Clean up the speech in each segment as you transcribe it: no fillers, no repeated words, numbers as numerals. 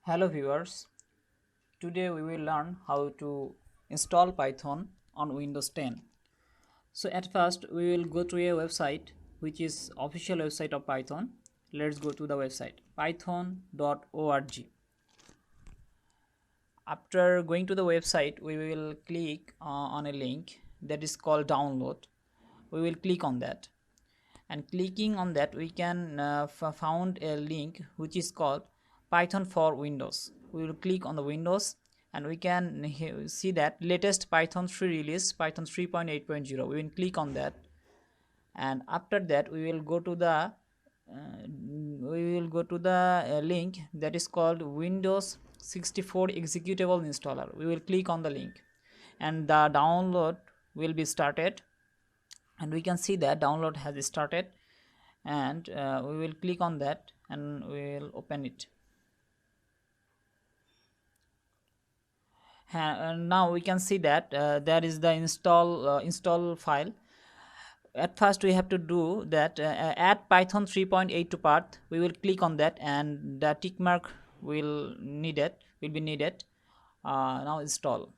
Hello viewers, today we will learn how to install Python on Windows 10. So at first we will go to a website which is official website of Python. Let's go to the website python.org. After going to the website we will click on a link that is called download. We will click on that, and clicking on that we can found a link which is called Python for Windows. We will click on the Windows and we can see that latest Python 3 release, Python 3.8.0. We will click on that, and after that we will go to the link that is called Windows 64 executable installer. We will click on the link and the download will be started, and we can see that download has started, and we will click on that and we will open it. And now we can see that there is the install file. At first we have to do that, add Python 3.8 to path. We will click on that and the tick mark will be needed. Now install.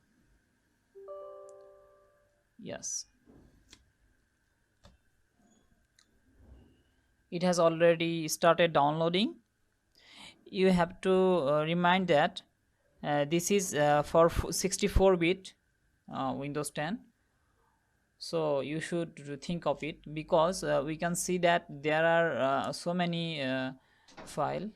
Yes, it has already started downloading. You have to remind that this is for 64-bit Windows 10, so you should think of it, because we can see that there are so many file.